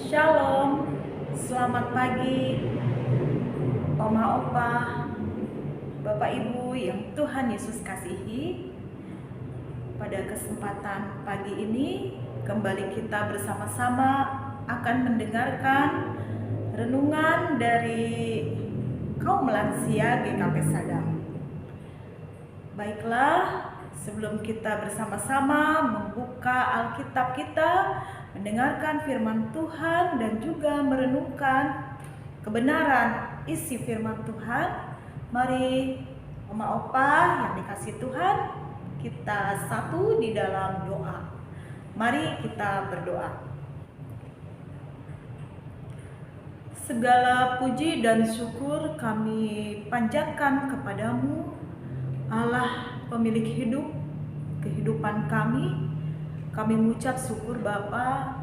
Shalom, selamat pagi Oma Opa, Bapak Ibu yang Tuhan Yesus kasihi. Pada kesempatan pagi ini kembali kita bersama-sama akan mendengarkan renungan dari kaum lansia GKP Sadang. Baiklah, sebelum kita bersama-sama membuka Alkitab kita, mendengarkan firman Tuhan dan juga merenungkan kebenaran isi firman Tuhan, mari Oma Opa yang dikasih Tuhan, kita satu di dalam doa. Mari kita berdoa. Segala puji dan syukur kami panjatkan kepadamu, Allah pemilik hidup, kehidupan kami. Kami mengucap syukur Bapa,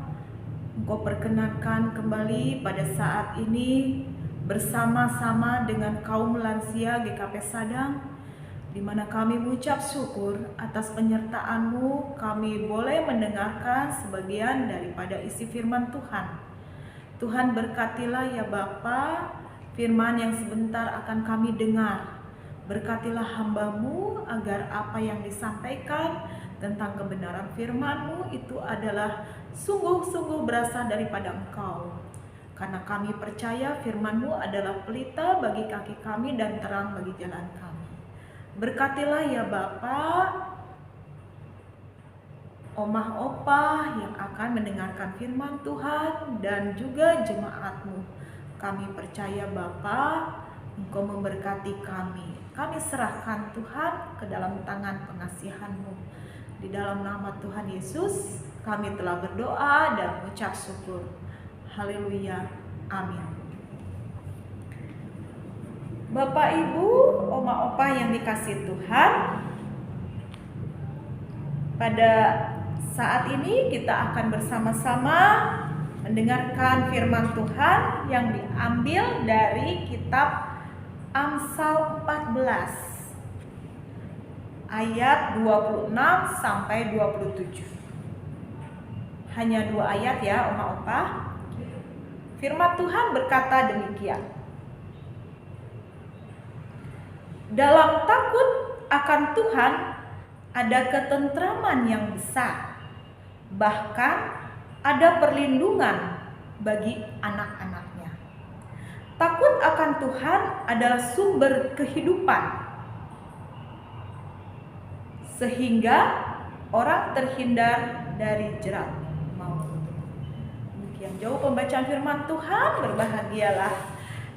Engkau perkenankan kembali pada saat ini bersama-sama dengan kaum lansia GKP Sadang, di mana kami mengucap syukur atas penyertaan-Mu. Kami boleh mendengarkan sebagian daripada isi firman Tuhan. Tuhan berkatilah ya Bapa, firman yang sebentar akan kami dengar. Berkatilah hamba-Mu agar apa yang disampaikan tentang kebenaran firman-Mu itu adalah sungguh-sungguh berasal daripada Engkau. Karena kami percaya firman-Mu adalah pelita bagi kaki kami dan terang bagi jalan kami. Berkatilah ya Bapa, Omah Opa yang akan mendengarkan firman Tuhan dan juga jemaat-Mu. Kami percaya Bapa, Engkau memberkati kami. Kami serahkan Tuhan ke dalam tangan pengasihan-Mu. Di dalam nama Tuhan Yesus, kami telah berdoa dan mengucap syukur. Haleluya. Amin. Bapak, Ibu, Oma Opa yang dikasih Tuhan, pada saat ini kita akan bersama-sama mendengarkan firman Tuhan yang diambil dari kitab Amsal 14 ayat 26 sampai 27. Hanya 2 ayat ya Oma Opa. Firman Tuhan berkata demikian. Dalam takut akan Tuhan ada ketentraman yang besar. Bahkan ada perlindungan bagi anak-anaknya. Takut akan Tuhan adalah sumber kehidupan, sehingga orang terhindar dari jerat maut. Demikian jauh pembacaan firman Tuhan. Berbahagialah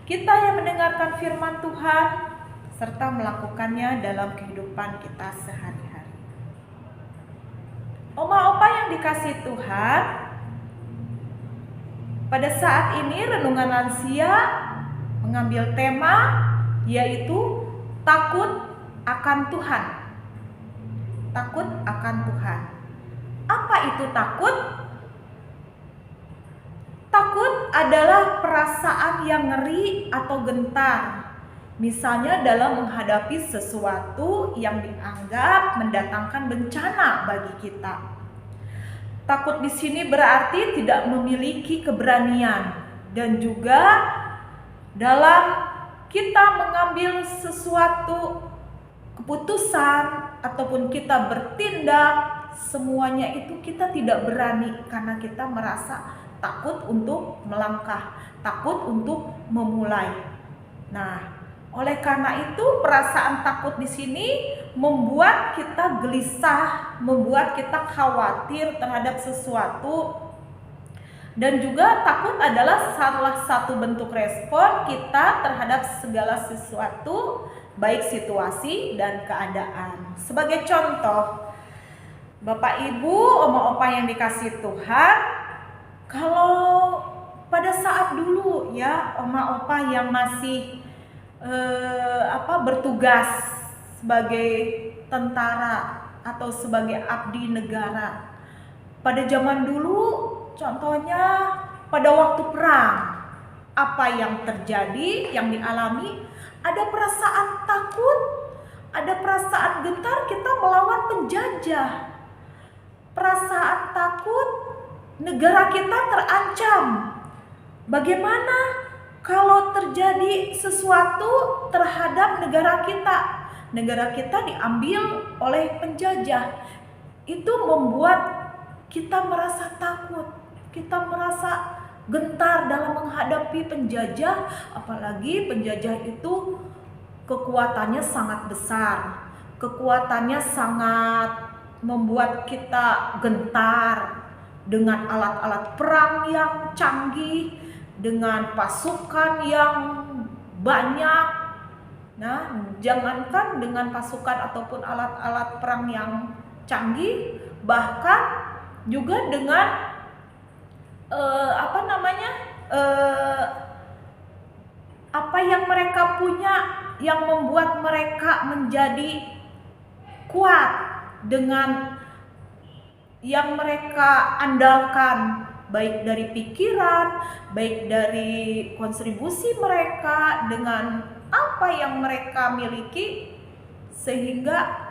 kita yang mendengarkan firman Tuhan serta melakukannya dalam kehidupan kita sehari-hari. Oma Opa yang dikasih Tuhan, pada saat ini renungan lansia mengambil tema yaitu takut akan Tuhan. Takut akan Tuhan. Apa itu takut? Takut adalah perasaan yang ngeri atau gentar. Misalnya dalam menghadapi sesuatu yang dianggap mendatangkan bencana bagi kita. Takut di sini berarti tidak memiliki keberanian dan juga dalam kita mengambil sesuatu keputusan ataupun kita bertindak, semuanya itu kita tidak berani karena kita merasa takut untuk melangkah, takut untuk memulai. Nah, oleh karena itu perasaan takut di sini membuat kita gelisah, membuat kita khawatir terhadap sesuatu. Dan juga takut adalah salah satu bentuk respon kita terhadap segala sesuatu, baik situasi dan keadaan. Sebagai contoh, Bapak Ibu, Oma Opa yang dikasih Tuhan, kalau pada saat dulu ya Oma Opa yang masih bertugas sebagai tentara atau sebagai abdi negara. Pada zaman dulu, contohnya pada waktu perang, apa yang terjadi, yang dialami, ada perasaan takut, ada perasaan gentar kita melawan penjajah. Perasaan takut negara kita terancam Bagaimana kalau terjadi sesuatu terhadap negara kita? Negara kita diambil oleh penjajah. Itu membuat kita merasa takut, kita merasa gentar dalam menghadapi penjajah, apalagi penjajah itu kekuatannya sangat besar, kekuatannya sangat membuat kita gentar dengan alat-alat perang yang canggih, dengan pasukan yang banyak. Nah, jangankan dengan pasukan ataupun alat-alat perang yang canggih, bahkan juga dengan apa yang mereka punya yang membuat mereka menjadi kuat, dengan yang mereka andalkan, baik dari pikiran, baik dari kontribusi mereka, dengan apa yang mereka miliki, sehingga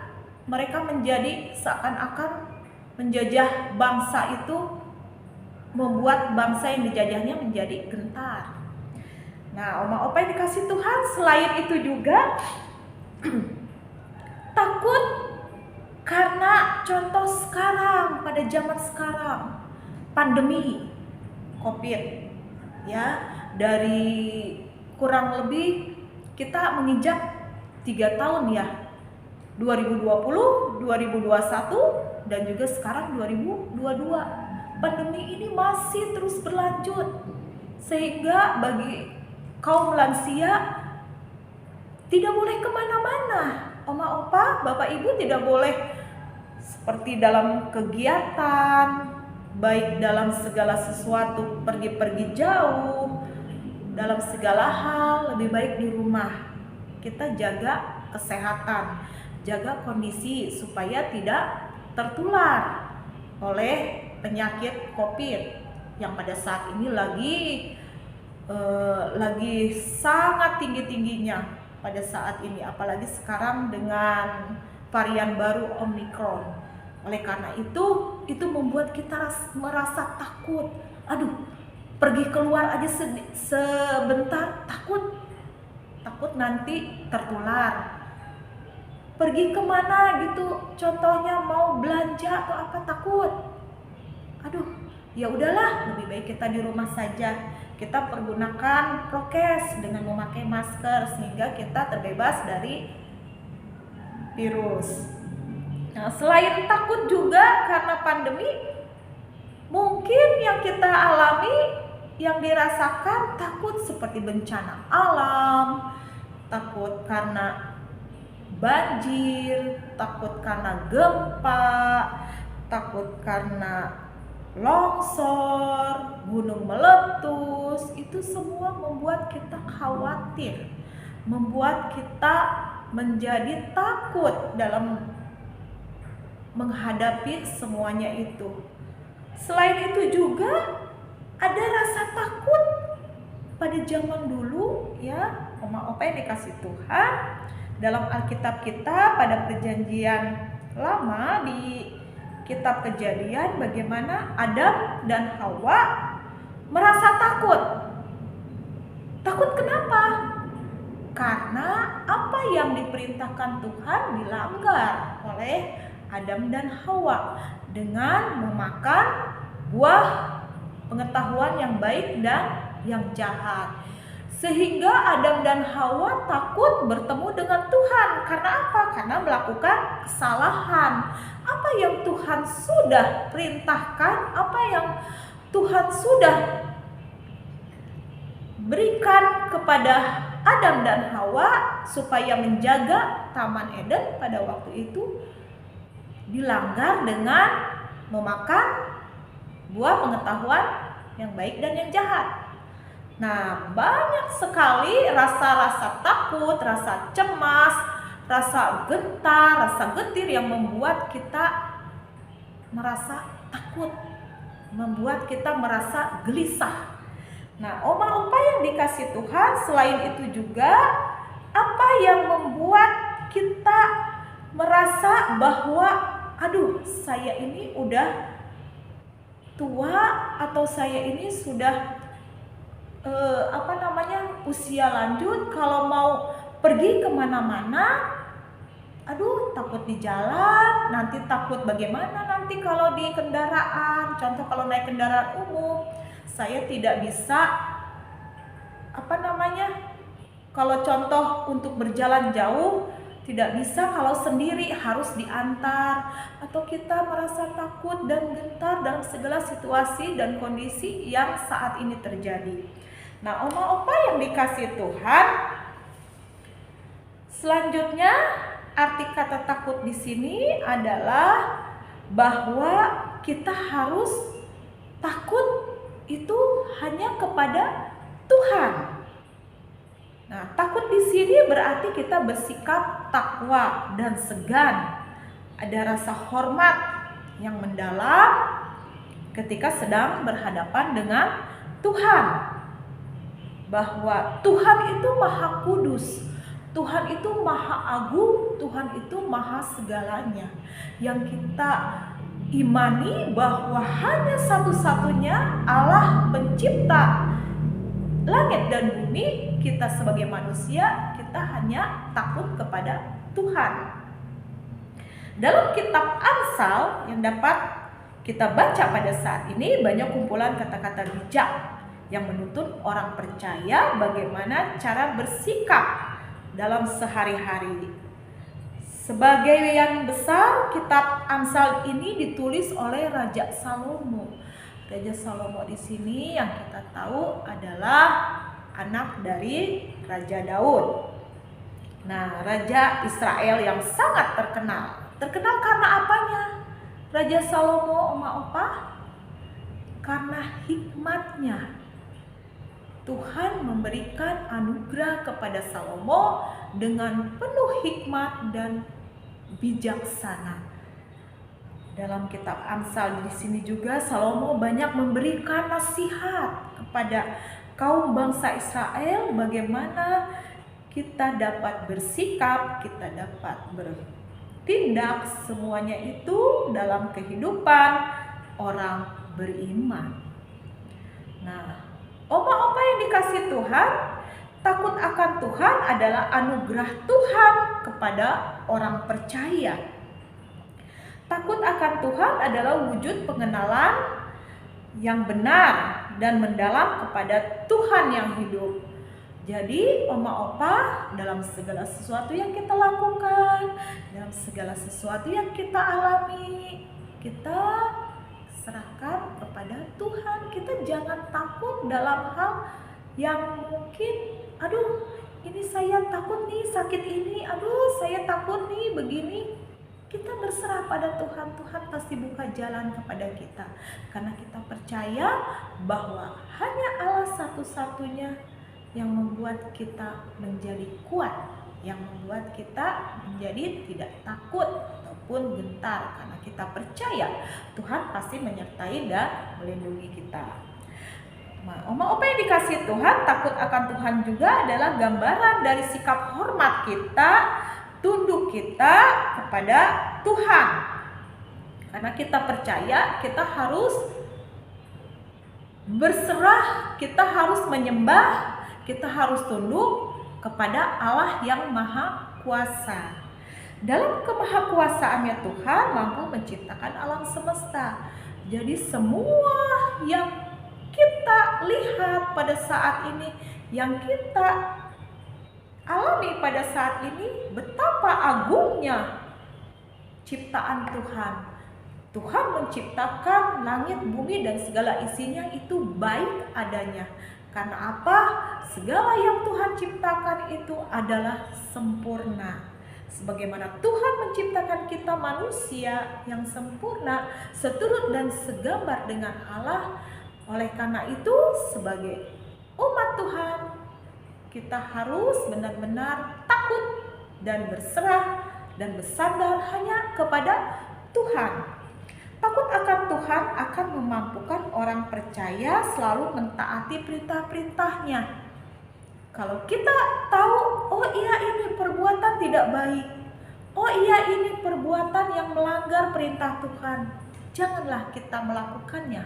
mereka menjadi seakan-akan menjajah bangsa itu, membuat bangsa yang dijajahnya menjadi gentar. Nah, oma opa yang dikasih Tuhan, selain itu juga takut karena contoh sekarang, pada zaman sekarang, pandemi COVID, ya, dari kurang lebih kita menginjak 3 tahun ya, 2020, 2021, dan juga sekarang 2022. Pandemi ini masih terus berlanjut, sehingga bagi kaum lansia tidak boleh kemana-mana. Oma opa, bapak ibu tidak boleh seperti dalam kegiatan, baik dalam segala sesuatu, pergi-pergi jauh, dalam segala hal lebih baik di rumah. Kita jaga kesehatan, jaga kondisi supaya tidak tertular oleh penyakit COVID yang pada saat ini lagi sangat tinggi-tingginya pada saat ini, apalagi sekarang dengan varian baru Omicron. Oleh karena itu membuat kita merasa takut. Aduh, pergi keluar aja sebentar takut nanti tertular. Pergi kemana gitu, contohnya mau belanja atau apa, takut. Aduh, ya udahlah, lebih baik kita di rumah saja. Kita pergunakan prokes dengan memakai masker sehingga kita terbebas dari virus. Nah, selain takut juga karena pandemi, mungkin yang kita alami, yang dirasakan takut seperti bencana alam, takut karena banjir, takut karena gempa, takut karena longsor, gunung meletus. Itu semua membuat kita khawatir, membuat kita menjadi takut dalam menghadapi semuanya itu. Selain itu juga ada rasa takut pada zaman dulu ya, oma opa yang dikasih Tuhan. Dalam Alkitab kita pada perjanjian lama di kitab Kejadian, bagaimana Adam dan Hawa merasa takut. Takut kenapa? Karena apa yang diperintahkan Tuhan dilanggar oleh Adam dan Hawa dengan memakan buah pengetahuan yang baik dan yang jahat. Sehingga Adam dan Hawa takut bertemu dengan Tuhan. Karena apa? Karena melakukan kesalahan. Apa yang Tuhan sudah perintahkan, apa yang Tuhan sudah berikan kepada Adam dan Hawa supaya menjaga Taman Eden pada waktu itu, dilanggar dengan memakan buah pengetahuan yang baik dan yang jahat. Nah, banyak sekali rasa-rasa takut, rasa cemas, rasa gentar, rasa getir yang membuat kita merasa takut, membuat kita merasa gelisah. Nah, oma-opa yang dikasih Tuhan, selain itu juga apa yang membuat kita merasa bahwa aduh, saya ini udah tua, atau saya ini sudah usia lanjut, kalau mau pergi kemana-mana, aduh takut di jalan, nanti takut bagaimana nanti kalau di kendaraan. Contoh kalau naik kendaraan umum, saya tidak bisa kalau contoh untuk berjalan jauh, tidak bisa kalau sendiri, harus diantar, atau kita merasa takut dan gentar dalam segala situasi dan kondisi yang saat ini terjadi. Nah, oma opa yang dikasih Tuhan, selanjutnya arti kata takut di sini adalah bahwa kita harus takut itu hanya kepada Tuhan. Nah, takut di sini berarti kita bersikap takwa dan segan. Ada rasa hormat yang mendalam ketika sedang berhadapan dengan Tuhan. Bahwa Tuhan itu Maha Kudus, Tuhan itu Maha Agung, Tuhan itu Maha segalanya. Yang kita imani bahwa hanya satu-satunya Allah pencipta langit dan bumi. Kita sebagai manusia, kita hanya takut kepada Tuhan. Dalam kitab Amsal yang dapat kita baca pada saat ini, banyak kumpulan kata-kata bijak yang menuntun orang percaya bagaimana cara bersikap dalam sehari-hari. Sebagai yang besar, kitab Amsal ini ditulis oleh Raja Salomo. Raja Salomo di sini yang kita tahu adalah anak dari Raja Daud. Nah, Raja Israel yang sangat terkenal. Terkenal karena apanya? Raja Salomo, oma opa? Karena hikmatnya. Tuhan memberikan anugerah kepada Salomo dengan penuh hikmat dan bijaksana. Dalam kitab Amsal di sini juga Salomo banyak memberikan nasihat kepada kaum bangsa Israel bagaimana kita dapat bersikap, kita dapat bertindak, semuanya itu dalam kehidupan orang beriman. Nah, oma-oma yang dikasih Tuhan, takut akan Tuhan adalah anugerah Tuhan kepada orang percaya. Takut akan Tuhan adalah wujud pengenalan yang benar dan mendalam kepada Tuhan yang hidup. Jadi oma opa, dalam segala sesuatu yang kita lakukan, dalam segala sesuatu yang kita alami, kita serahkan kepada Tuhan. Kita jangan takut dalam hal yang mungkin, aduh ini saya takut nih sakit ini, aduh saya takut nih begini. Kita berserah pada Tuhan, Tuhan pasti buka jalan kepada kita. Karena kita percaya bahwa hanya Allah satu-satunya yang membuat kita menjadi kuat, yang membuat kita menjadi tidak takut ataupun gentar. Karena kita percaya Tuhan pasti menyertai dan melindungi kita. Oma opa yang dikasih Tuhan, takut akan Tuhan juga adalah gambaran dari sikap hormat kita, tunduk kita kepada Tuhan. Karena kita percaya kita harus berserah, kita harus menyembah, kita harus tunduk kepada Allah yang Maha Kuasa. Dalam kemahakuasaannya Tuhan mampu menciptakan alam semesta. Jadi semua yang kita lihat pada saat ini, yang kita alami pada saat ini, betapa agungnya ciptaan Tuhan. Tuhan menciptakan langit, bumi dan segala isinya itu baik adanya. Karena apa? Segala yang Tuhan ciptakan itu adalah sempurna. Sebagaimana Tuhan menciptakan kita manusia yang sempurna, seturut dan segambar dengan Allah. Oleh karena itu, sebagai umat Tuhan, kita harus benar-benar takut dan berserah dan bersandar hanya kepada Tuhan. Takut akan Tuhan akan memampukan orang percaya selalu mentaati perintah-perintahnya. Kalau kita tahu, oh iya ini perbuatan tidak baik, oh iya ini perbuatan yang melanggar perintah Tuhan, janganlah kita melakukannya.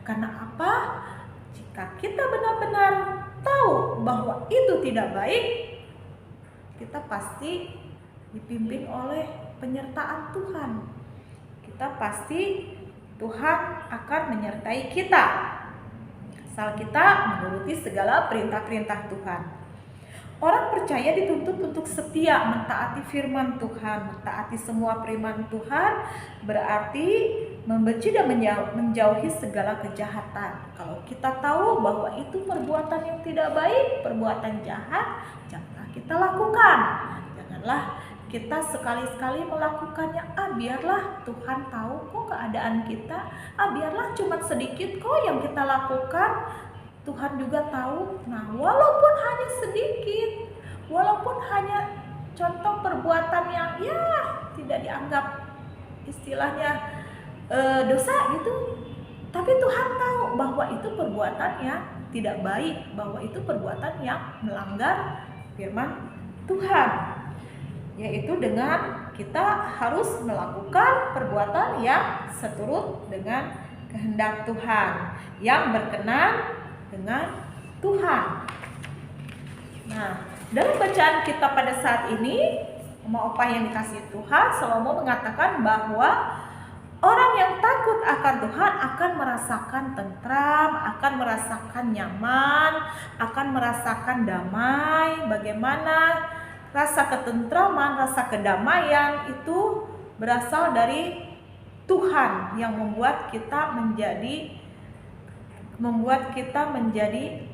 Karena apa? Jika kita benar-benar tahu bahwa itu tidak baik, kita pasti dipimpin oleh penyertaan Tuhan. Kita pasti Tuhan akan menyertai kita asal kita menuruti segala perintah-perintah Tuhan. Orang percaya dituntut untuk setia mentaati firman Tuhan. Mentaati semua firman Tuhan berarti membenci dan menjauhi segala kejahatan. Kalau kita tahu bahwa itu perbuatan yang tidak baik, perbuatan jahat, janganlah kita lakukan. Janganlah kita sekali-sekali melakukannya. Biarlah Tuhan tahu kok keadaan kita. Biarlah cuma sedikit kok yang kita lakukan. Tuhan juga tahu. Nah, walaupun hanya sedikit, walaupun hanya contoh perbuatan yang tidak dianggap istilahnya dosa gitu, tapi Tuhan tahu bahwa itu perbuatan yang tidak baik, bahwa itu perbuatan yang melanggar firman Tuhan, yaitu dengan kita harus melakukan perbuatan yang seturut dengan kehendak Tuhan, yang berkenan dengan Tuhan. Nah, dalam bacaan kita pada saat ini, Oma Opa yang dikasihi Tuhan, Salomo mengatakan bahwa orang yang takut akan Tuhan akan merasakan tentram, akan merasakan nyaman, akan merasakan damai. Bagaimana rasa ketentraman, rasa kedamaian itu berasal dari Tuhan yang membuat kita menjadi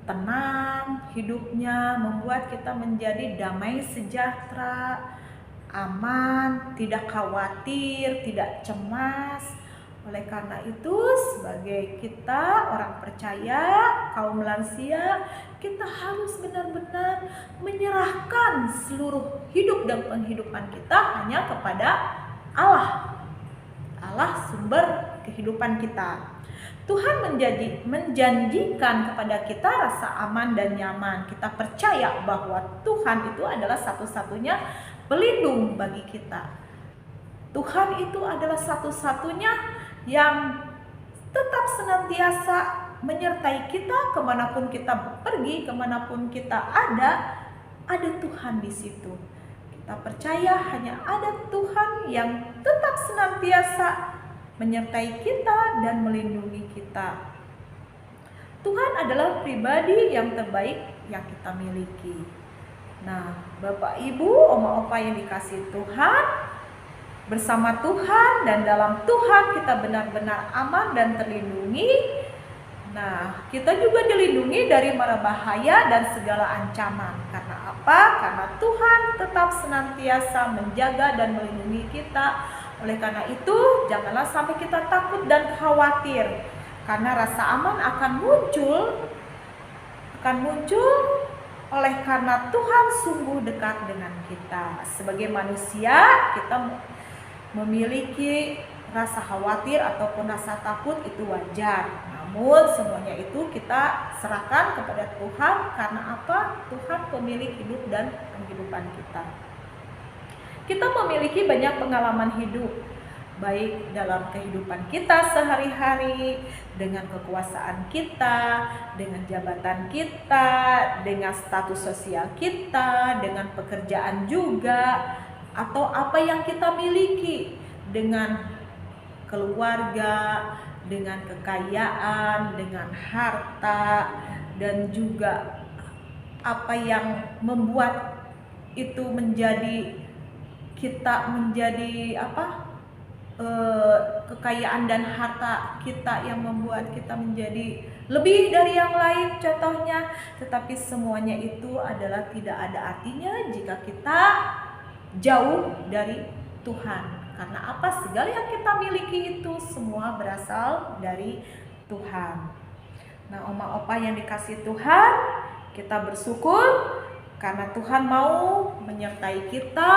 tenang hidupnya, membuat kita menjadi damai sejahtera, aman, tidak khawatir, tidak cemas. Oleh karena itu, sebagai kita orang percaya, kaum lansia, kita harus benar-benar menyerahkan seluruh hidup dan penghidupan kita hanya kepada Allah. Allah sumber kehidupan kita. Tuhan menjanjikan kepada kita rasa aman dan nyaman. Kita percaya bahwa Tuhan itu adalah satu-satunya pelindung bagi kita. Tuhan itu adalah satu-satunya yang tetap senantiasa menyertai kita kemanapun kita pergi, kemanapun kita ada Tuhan di situ. Kita percaya hanya ada Tuhan yang tetap senantiasa menyertai kita dan melindungi kita. Tuhan adalah pribadi yang terbaik yang kita miliki. Nah, Bapak Ibu, Oma Opa yang dikasihi Tuhan, bersama Tuhan dan dalam Tuhan kita benar-benar aman dan terlindungi. Nah, kita juga dilindungi dari mara bahaya dan segala ancaman. Karena apa? Karena Tuhan tetap senantiasa menjaga dan melindungi kita. Oleh karena itu, janganlah sampai kita takut dan khawatir, karena rasa aman akan muncul oleh karena Tuhan sungguh dekat dengan kita. Sebagai manusia, kita memiliki rasa khawatir ataupun rasa takut, itu wajar. Namun semuanya itu kita serahkan kepada Tuhan. Karena apa? Tuhan pemilik hidup dan kehidupan kita. Kita memiliki banyak pengalaman hidup, baik dalam kehidupan kita sehari-hari, dengan kekuasaan kita, dengan jabatan kita, dengan status sosial kita, dengan pekerjaan juga, atau apa yang kita miliki, dengan keluarga, dengan kekayaan, dengan harta, dan juga apa yang membuat itu kekayaan dan harta kita yang membuat kita menjadi lebih dari yang lain contohnya. Tetapi semuanya itu adalah tidak ada artinya jika kita jauh dari Tuhan. Karena apa? Segala yang kita miliki itu semua berasal dari Tuhan. Nah, Oma Opa yang dikasihi Tuhan, kita bersyukur karena Tuhan mau menyertai kita,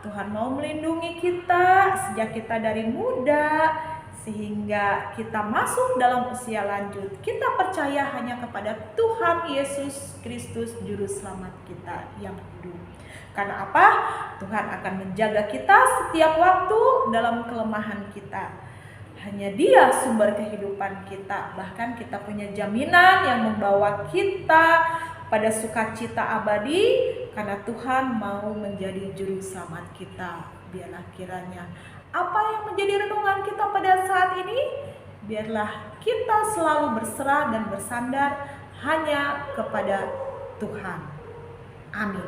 Tuhan mau melindungi kita sejak kita dari muda sehingga kita masuk dalam usia lanjut. Kita percaya hanya kepada Tuhan Yesus Kristus Juru Selamat kita yang hidup. Karena apa? Tuhan akan menjaga kita setiap waktu dalam kelemahan kita. Hanya Dia sumber kehidupan kita. Bahkan kita punya jaminan yang membawa kita pada sukacita abadi, karena Tuhan mau menjadi juru selamat kita. Biarlah kiranya apa yang menjadi renungan kita pada saat ini, biarlah kita selalu berserah dan bersandar hanya kepada Tuhan. Amin.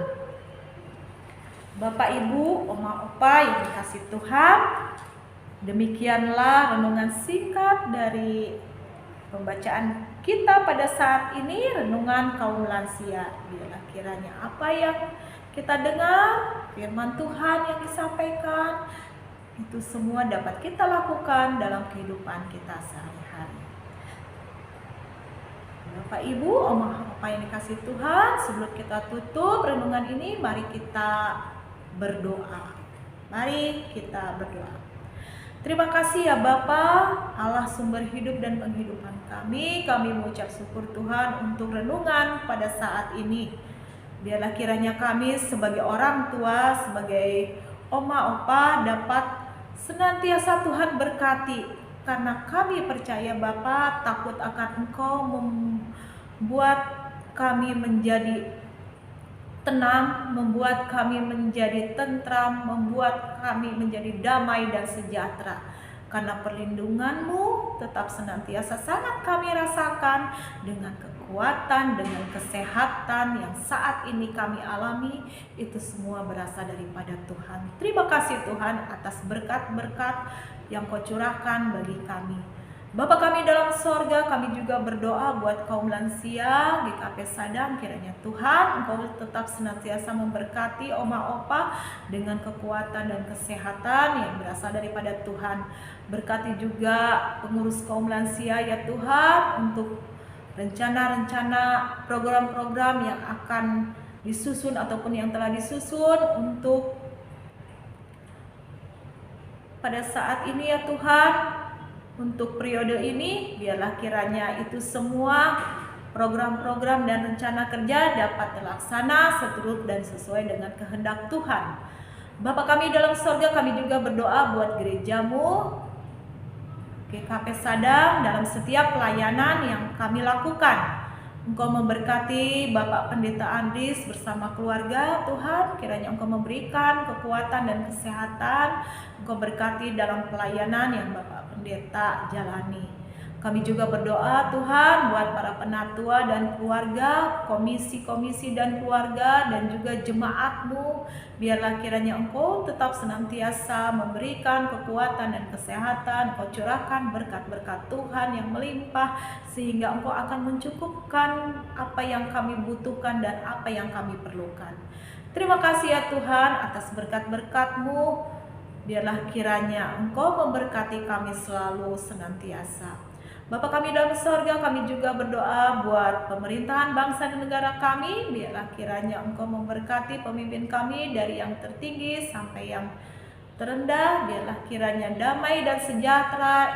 Bapak, Ibu, Oma, Opa yang dikasih Tuhan, demikianlah renungan singkat dari pembacaan kita pada saat ini, renungan kaum lansia. Biarlah kiranya apa yang kita dengar, firman Tuhan yang disampaikan, itu semua dapat kita lakukan dalam kehidupan kita sehari-hari. Bapak, Ibu, Oma, Opa yang dikasih Tuhan, sebelum kita tutup renungan ini, mari kita berdoa. Mari kita berdoa. Terima kasih ya Bapa, Allah sumber hidup dan penghidupan kami. Kami mengucap syukur Tuhan untuk renungan pada saat ini. Biarlah kiranya kami sebagai orang tua, sebagai Oma, Opa dapat senantiasa Tuhan berkati. Karena kami percaya Bapa, takut akan Engkau membuat kami menjadi tenang, membuat kami menjadi tentram, membuat kami menjadi damai dan sejahtera. Karena perlindungan-Mu tetap senantiasa sangat kami rasakan, dengan kekuatan, dengan kesehatan yang saat ini kami alami, itu semua berasal daripada Tuhan. Terima kasih Tuhan atas berkat-berkat yang Kau curahkan bagi kami. Bapa kami dalam sorga, kami juga berdoa buat kaum lansia GKP Sadang. Kiranya Tuhan Engkau tetap senantiasa memberkati Oma Opa dengan kekuatan dan kesehatan yang berasal daripada Tuhan. Berkati juga pengurus kaum lansia ya Tuhan, untuk rencana-rencana program-program yang akan disusun ataupun yang telah disusun untuk pada saat ini ya Tuhan. Untuk periode ini, biarlah kiranya itu semua program-program dan rencana kerja dapat terlaksana seturut dan sesuai dengan kehendak Tuhan. Bapa kami dalam sorga, kami juga berdoa buat gereja-Mu GKP Sadang dalam setiap pelayanan yang kami lakukan. Engkau memberkati Bapak Pendeta Andris bersama keluarga Tuhan. Kiranya Engkau memberikan kekuatan dan kesehatan. Engkau berkati dalam pelayanan yang Bapak Pendeta jalani. Kami juga berdoa Tuhan buat para penatua dan keluarga, komisi-komisi dan keluarga, dan juga jemaat-Mu. Biarlah kiranya Engkau tetap senantiasa memberikan kekuatan dan kesehatan. Engkau curahkan berkat-berkat Tuhan yang melimpah, sehingga Engkau akan mencukupkan apa yang kami butuhkan dan apa yang kami perlukan. Terima kasih ya Tuhan atas berkat-berkat-Mu. Biarlah kiranya Engkau memberkati kami selalu senantiasa. Bapa kami dalam sorga, kami juga berdoa buat pemerintahan bangsa dan negara kami. Biarlah kiranya Engkau memberkati pemimpin kami dari yang tertinggi sampai yang terendah. Biarlah kiranya damai dan sejahtera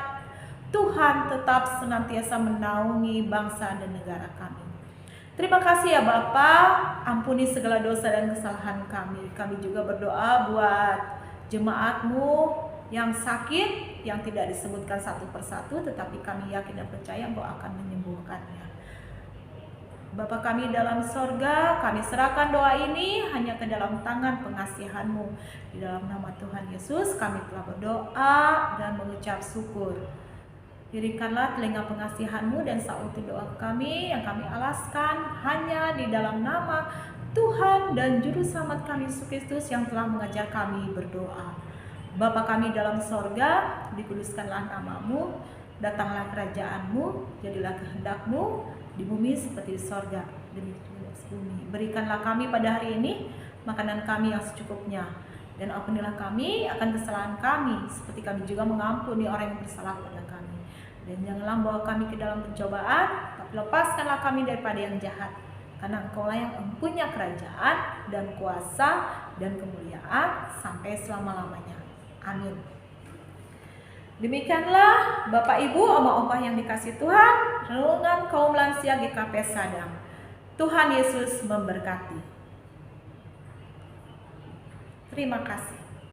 Tuhan tetap senantiasa menaungi bangsa dan negara kami. Terima kasih ya Bapa, ampuni segala dosa dan kesalahan kami. Kami juga berdoa buat jemaat-Mu yang sakit, yang tidak disebutkan satu persatu, tetapi kami yakin dan percaya Engkau akan menyembuhkannya. Bapa kami dalam sorga, kami serahkan doa ini hanya ke dalam tangan pengasihan-Mu. Di dalam nama Tuhan Yesus kami telah berdoa dan mengucap syukur. Dirikanlah telinga pengasihan-Mu dan sauti doa kami yang kami alaskan hanya di dalam nama Tuhan dan Juru Selamat kami Yesus Kristus yang telah mengajar kami berdoa. Bapa kami dalam sorga, dikuduskanlah nama-Mu, datanglah kerajaan-Mu, jadilah kehendak-Mu di bumi seperti di sorga, demikian di bumi. Berikanlah kami pada hari ini makanan kami yang secukupnya, dan ampunilah kami akan kesalahan kami, seperti kami juga mengampuni orang yang bersalah pada kami. Dan janganlah bawa kami ke dalam pencobaan, tapi lepaskanlah kami daripada yang jahat. Karena Engkaulah yang mempunyai kerajaan dan kuasa dan kemuliaan sampai selama-lamanya. Amin. Demikianlah Bapak Ibu, Oma Opa yang dikasih Tuhan, renungan kaum lansia GKP Sadang. Tuhan Yesus memberkati. Terima kasih.